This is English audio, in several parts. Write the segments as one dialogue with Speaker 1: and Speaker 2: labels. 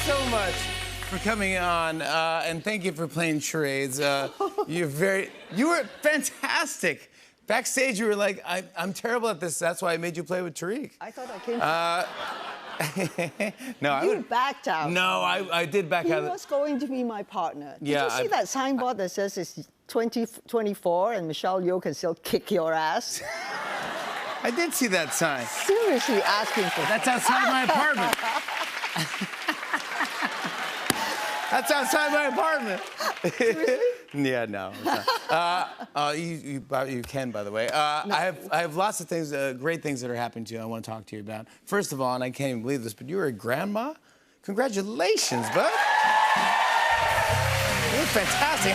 Speaker 1: so much for coming on, and thank you for playing charades. You were fantastic. Backstage, you were like, I'm terrible at this. That's why I made you play with Tariq.
Speaker 2: I thought I came.
Speaker 1: No,
Speaker 2: You backed out.
Speaker 1: No, I did back out.
Speaker 2: He was going to be my partner. Did
Speaker 1: Yeah,
Speaker 2: you see that signboard that says it's 2024 and Michelle Yeoh can still kick your ass?
Speaker 1: I did see that sign.
Speaker 2: Seriously asking for
Speaker 1: That's outside my apartment. That's outside my apartment. Yeah, no. It's not. You can, by the way. I have lots of things, great things that are happening to you I want to talk to you about. First of all, and I can't even believe this, but you were a grandma? Congratulations, bud. You're fantastic.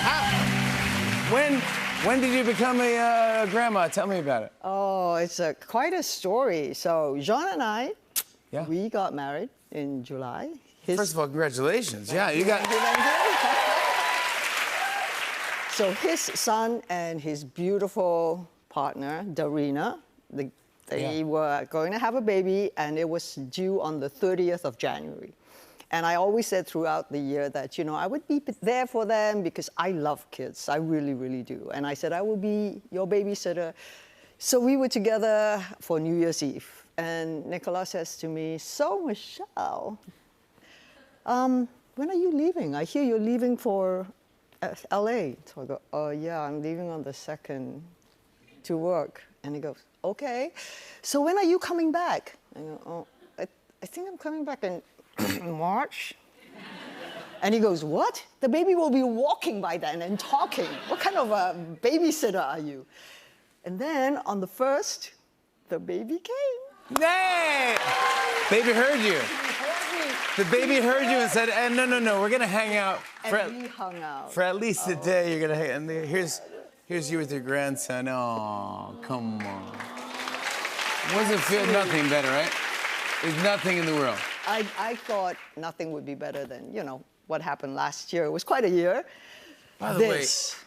Speaker 1: When did you become a grandma? Tell me about it.
Speaker 2: Oh, it's quite a story. So Jean and I,
Speaker 1: Yeah.
Speaker 2: we got married in July.
Speaker 1: First of all, congratulations. Yeah, you got...
Speaker 2: So his son and his beautiful partner, Darina, they were going to have a baby, and it was due on the 30th of January. And I always said throughout the year that, you know, I would be there for them because I love kids. I really, really do. And I said, I will be your babysitter. So we were together for New Year's Eve. And Nicolas says to me, so Michelle, when are you leaving? I hear you're leaving for LA. So I go, oh yeah, I'm leaving on the 2nd to work. And he goes, okay. So when are you coming back? I go, oh, I think I'm coming back in March. And he goes, what? The baby will be walking by then and talking. What kind of a babysitter are you? And then on the 1st, the baby came.
Speaker 1: Hey! Baby heard you. The baby heard you and said, no, we're gonna hang out.
Speaker 2: And we hung out.
Speaker 1: For at least a day, you're gonna hang. And here's you with your grandson. Oh, come on. Wasn't feel nothing better, right? There's nothing in the world.
Speaker 2: I thought nothing would be better than, you know, what happened last year. It was quite a year.
Speaker 1: By the way,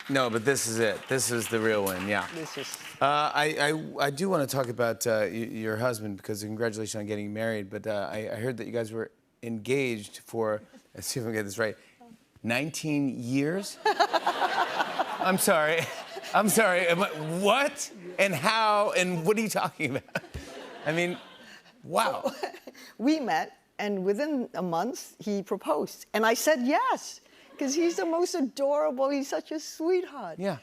Speaker 1: no, but this is it. This is the real one, yeah.
Speaker 2: This is...
Speaker 1: I do want to talk about your husband, because congratulations on getting married, but I heard that you guys were engaged for, let's see if I can get this right, 19 years? I'm sorry. What? And how? And what are you talking about? I mean, wow.
Speaker 2: So, we met, and within a month, he proposed. And I said yes, because he's the most adorable, he's such a sweetheart.
Speaker 1: Yeah.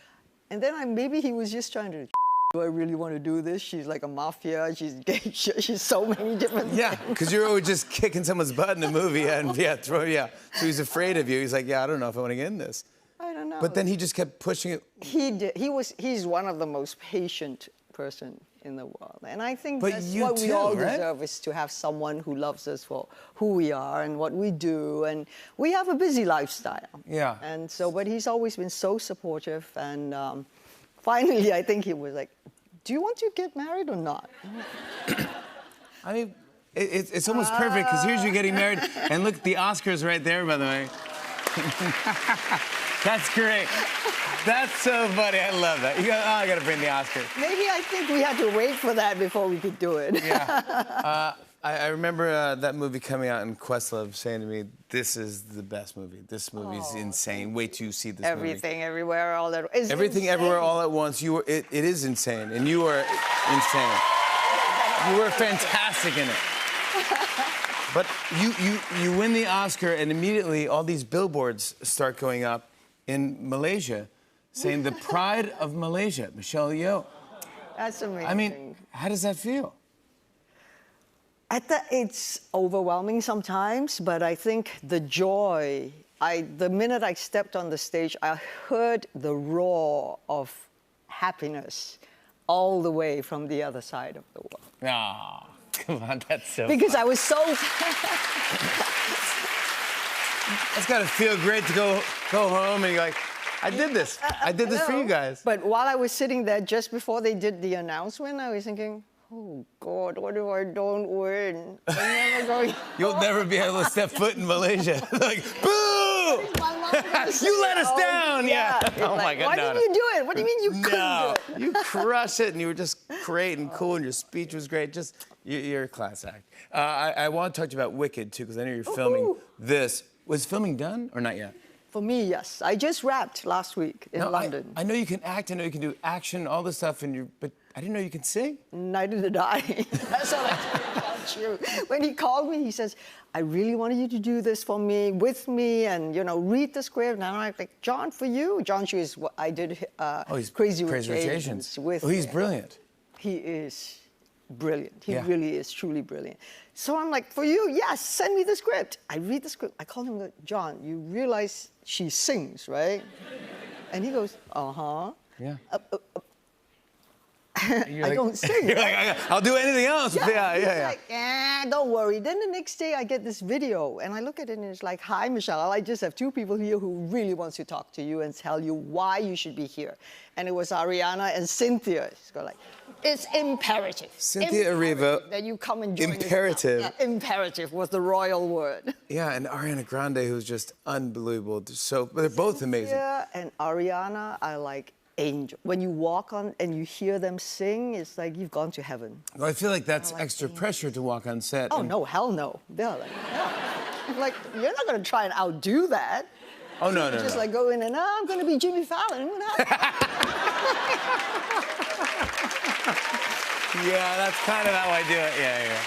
Speaker 2: And then maybe he was just trying to, do I really want to do this? She's like a mafia, she's gay, she's so many different
Speaker 1: Yeah,
Speaker 2: things.
Speaker 1: because you're always just kicking someone's butt in a movie, and So he's afraid of you. He's like, yeah, I don't know if I want to get in this.
Speaker 2: I don't know.
Speaker 1: But then he just kept pushing it.
Speaker 2: He did. He's one of the most patient person in the world. And I think
Speaker 1: But
Speaker 2: that's
Speaker 1: you
Speaker 2: what we
Speaker 1: too,
Speaker 2: all
Speaker 1: right?
Speaker 2: deserve, is to have someone who loves us for who we are and what we do. And we have a busy lifestyle.
Speaker 1: Yeah.
Speaker 2: And so, but he's always been so supportive. And finally, I think he was like, do you want to get married or not?
Speaker 1: I mean, it's almost perfect, because here's you getting married, and look, the Oscar's right there, by the way. That's great. That's so funny. I love that. I got to bring the Oscar.
Speaker 2: Maybe I think we had to wait for that before we could do it.
Speaker 1: Yeah. I remember that movie coming out, and Questlove saying to me, this is the best movie. This movie is insane. Wait till you see this movie.
Speaker 2: Everything, everywhere, all that. It's
Speaker 1: Everything,
Speaker 2: insane.
Speaker 1: everywhere, all at once. It is insane, and you are insane. You were fantastic in it. But you win the Oscar, and immediately all these billboards start going up in Malaysia, saying the pride of Malaysia, Michelle Yeoh.
Speaker 2: That's amazing.
Speaker 1: I mean, how does that feel?
Speaker 2: It's overwhelming sometimes, but I think the joy, the minute I stepped on the stage, I heard the roar of happiness all the way from the other side of the world.
Speaker 1: Oh, come on, that's so
Speaker 2: Because
Speaker 1: fun.
Speaker 2: I was so...
Speaker 1: It's got to feel great to go home and you're like, I did this. I did this for you guys.
Speaker 2: But while I was sitting there, just before they did the announcement, I was thinking, oh, God, what if I don't win? I'm never going...
Speaker 1: You'll never be able to step foot in Malaysia. Like, boo!
Speaker 2: My
Speaker 1: You let us down. Yeah.
Speaker 2: It's
Speaker 1: Oh my
Speaker 2: like,
Speaker 1: God.
Speaker 2: why
Speaker 1: no,
Speaker 2: didn't you do it? What do you mean you couldn't
Speaker 1: No,
Speaker 2: do it?
Speaker 1: you crush it, and you were just great and cool, and your speech was great. Just, you're a class act. I want to talk to you about Wicked, too, because I know you're filming this. Was filming done or not yet?
Speaker 2: For me, yes. I just wrapped last week in London.
Speaker 1: I know you can act, I know you can do action, all this stuff, but I didn't know you can sing.
Speaker 2: Neither did I. That's all I know about you. When he called me, he says, I really wanted you to do this for me, with me, and, you know, read the script. And I'm like, John, for you. John Chu is what I did
Speaker 1: He's
Speaker 2: Crazy
Speaker 1: Rich
Speaker 2: Rich
Speaker 1: Asians
Speaker 2: with.
Speaker 1: Oh, he's brilliant.
Speaker 2: He is brilliant. He
Speaker 1: Yeah.
Speaker 2: really is truly brilliant. So I'm like, for you, yes, send me the script. I read the script. I call him, John, you realize she sings, right? And he goes, uh-huh.
Speaker 1: Yeah.
Speaker 2: I don't sing.
Speaker 1: You're like, I'll do anything else.
Speaker 2: He's like, don't worry. Then the next day I get this video and I look at it and it's like, hi, Michelle. I just have two people here who really wants to talk to you and tell you why you should be here. And it was Ariana and Cynthia. She's going like, it's imperative.
Speaker 1: Cynthia Erivo.
Speaker 2: That you come and join us.
Speaker 1: Imperative.
Speaker 2: Yeah, imperative was the royal word.
Speaker 1: Yeah, and Ariana Grande, who's just unbelievable. So, they're both amazing.
Speaker 2: Cynthia and Ariana are like angel. When you walk on and you hear them sing, it's like you've gone to heaven.
Speaker 1: Well, I feel like that's extra pressure to walk on set.
Speaker 2: Oh, no, hell no. They're like, yeah. Like, you're not going to try and outdo that.
Speaker 1: Oh, no, no,
Speaker 2: Just
Speaker 1: no.
Speaker 2: like go in and, I'm going to be Jimmy Fallon.
Speaker 1: Yeah, that's kind of how I do it. Yeah.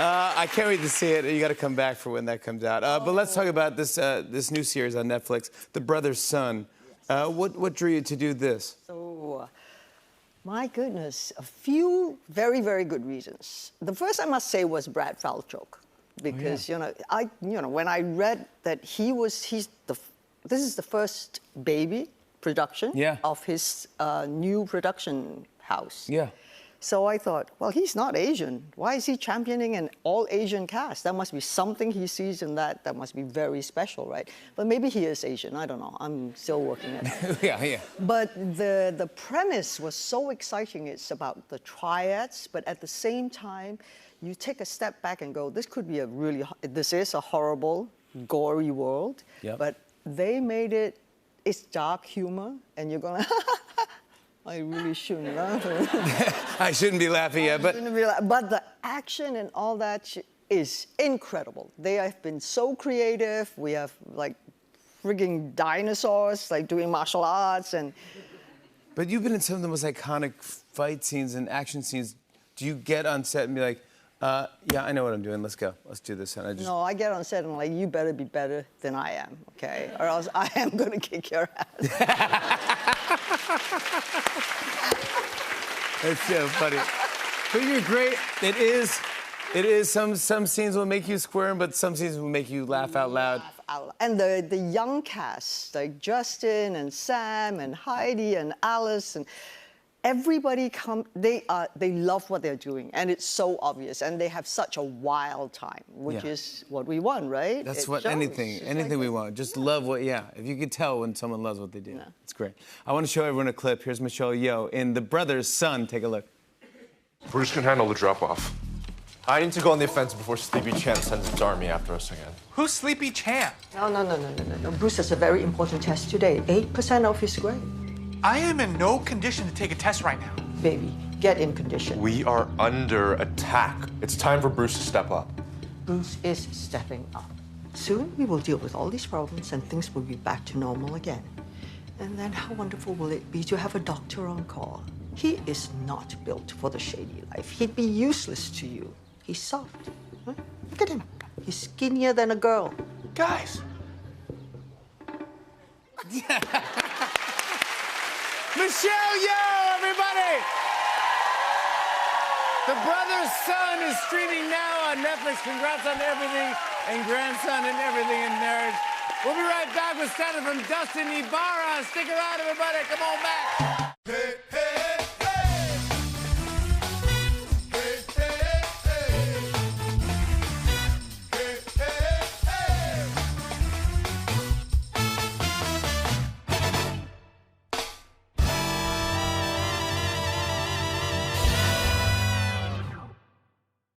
Speaker 1: I can't wait to see it. You got to come back for when that comes out. But let's talk about this new series on Netflix, The Brother's Son. What drew you to do this?
Speaker 2: So, my goodness, a few very, very good reasons. The first I must say was Brad Falchuk, because when I read that this is the first baby production of his new production house.
Speaker 1: Yeah.
Speaker 2: So I thought, well, he's not Asian. Why is he championing an all-Asian cast? There must be something he sees in that must be very special, right? But maybe he is Asian. I don't know. I'm still working at it.
Speaker 1: Yeah.
Speaker 2: But the premise was so exciting. It's about the triads, but at the same time, you take a step back and go, this is a horrible, gory world.
Speaker 1: Yep.
Speaker 2: But they made it, it's dark humor, and you're gonna, I really shouldn't laugh.
Speaker 1: I shouldn't be laughing yet, but
Speaker 2: But the action and all that is incredible. They have been so creative. We have like frigging dinosaurs, like doing martial arts and.
Speaker 1: But you've been in some of the most iconic fight scenes and action scenes. Do you get on set and be like, yeah, I know what I'm doing. Let's go. Let's do this. And
Speaker 2: No, I get on set and I'm like, you better be better than I am, okay? Or else I am gonna kick your ass.
Speaker 1: That's so funny. But you're great. It is. Some scenes will make you squirm, but some scenes will make you laugh out loud.
Speaker 2: And the young cast, like Justin and Sam and Heidi and Alice and everybody they love what they're doing, and it's so obvious, and they have such a wild time, which is what we want, right?
Speaker 1: That's what anything we want. Just love if you could tell when someone loves what they do.
Speaker 2: Yeah.
Speaker 1: It's great. I want to show everyone a clip. Here's Michelle Yeoh in The Brother's Son. Take a look.
Speaker 3: Bruce can handle the drop-off. I need to go on the offensive before Sleepy Champ sends its army after us again.
Speaker 4: Who's Sleepy Champ?
Speaker 2: No. Bruce has a very important test today. 8% of his grade.
Speaker 4: I am in no condition to take a test right now.
Speaker 2: Baby, get in condition.
Speaker 3: We are under attack. It's time for Bruce to step up.
Speaker 2: Bruce is stepping up. Soon we will deal with all these problems and things will be back to normal again. And then how wonderful will it be to have a doctor on call? He is not built for the shady life. He'd be useless to you. He's soft. Huh? Look at him. He's skinnier than a girl.
Speaker 4: Guys.
Speaker 1: Michelle Yeoh, everybody! The Brother's Son is streaming now on Netflix. Congrats on everything, and Grandson and everything in marriage. We'll be right back with stand-up from Dustin Ibarra. Stick around, everybody. Come on back.